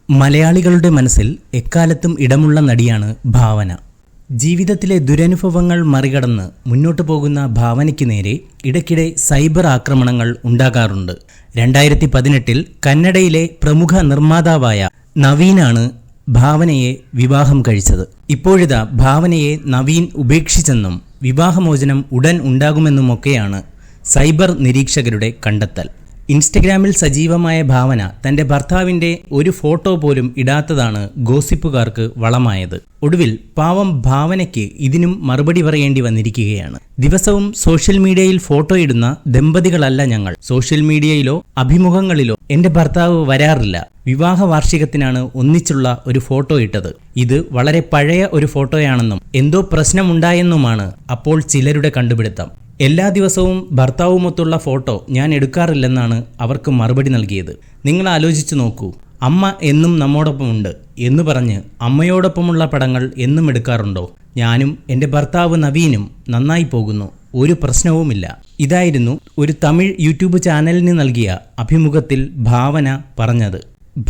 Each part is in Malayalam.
മലയാളികളുടെ മനസ്സിൽ എക്കാലത്തും ഇടമുള്ള നടിയാണ് ഭാവന. ജീവിതത്തിലെ ദുരനുഭവങ്ങൾ മറികടന്ന് മുന്നോട്ടു പോകുന്ന ഭാവനയ്ക്ക് നേരെ ഇടയ്ക്കിടെ സൈബർ ആക്രമണങ്ങൾ ഉണ്ടാകാറുണ്ട്. 2018 കന്നഡയിലെ പ്രമുഖ നിർമ്മാതാവായ നവീനാണ് ഭാവനയെ വിവാഹം കഴിച്ചത്. ഇപ്പോഴിതാ ഭാവനയെ നവീൻ ഉപേക്ഷിച്ചെന്നും വിവാഹമോചനം ഉടൻ ഉണ്ടാകുമെന്നുമൊക്കെയാണ് സൈബർ നിരീക്ഷകരുടെ കണ്ടെത്തൽ. ഇൻസ്റ്റഗ്രാമിൽ സജീവമായ ഭാവന തന്റെ ഭർത്താവിന്റെ ഒരു ഫോട്ടോ പോലും ഇടാത്തതാണ് ഗോസിപ്പുകാർക്ക് വളമായത്. ഒടുവിൽ പാവം ഭാവനയ്ക്ക് ഇതിനും മറുപടി പറയേണ്ടി വന്നിരിക്കുകയാണ്. ദിവസവും സോഷ്യൽ മീഡിയയിൽ ഫോട്ടോ ഇടുന്ന ദമ്പതികളല്ല ഞങ്ങൾ. സോഷ്യൽ മീഡിയയിലോ അഭിമുഖങ്ങളിലോ എന്റെ ഭർത്താവ് വരാറില്ല. വിവാഹ വാർഷികത്തിനാണ് ഒന്നിച്ചുള്ള ഒരു ഫോട്ടോ ഇട്ടത്. ഇത് വളരെ പഴയ ഒരു ഫോട്ടോയാണെന്നും എന്തോ പ്രശ്നമുണ്ടായെന്നുമാണ് അപ്പോൾ ചിലരുടെ കണ്ടുപിടുത്തം. എല്ലാ ദിവസവും ഭർത്താവുമൊത്തുള്ള ഫോട്ടോ ഞാൻ എടുക്കാറില്ലെന്നാണ് അവർക്ക് മറുപടി നൽകിയത്. നിങ്ങൾ ആലോചിച്ചു നോക്കൂ, അമ്മ എന്നും നമ്മോടൊപ്പമുണ്ട് എന്ന് പറഞ്ഞ് അമ്മയോടൊപ്പമുള്ള പടങ്ങൾ എന്നും എടുക്കാറുണ്ടോ? ഞാനും എൻ്റെ ഭർത്താവ് നവീനും നന്നായി പോകുന്നു, ഒരു പ്രശ്നവുമില്ല. ഇതായിരുന്നു ഒരു തമിഴ് യൂട്യൂബ് ചാനലിന് നൽകിയ അഭിമുഖത്തിൽ ഭാവന പറഞ്ഞത്.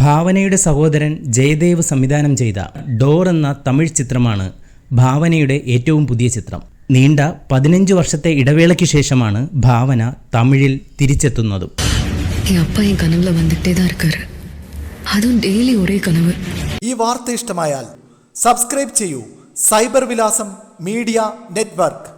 ഭാവനയുടെ സഹോദരൻ ജയദേവ് സംവിധാനം ചെയ്ത ഡോർ എന്ന തമിഴ് ചിത്രമാണ് ഭാവനയുടെ ഏറ്റവും പുതിയ ചിത്രം. നീണ്ട 15 വർഷത്തെ ഇടവേളയ്ക്ക് ശേഷമാണ് ഭാവന തമിഴിൽ തിരിച്ചെത്തുന്നതും. ഈ വാർത്ത ഇഷ്ടമായാൽ സബ്സ്ക്രൈബ് ചെയ്യൂ. സൈബർ വിലാസം മീഡിയ നെറ്റ്വർക്ക്.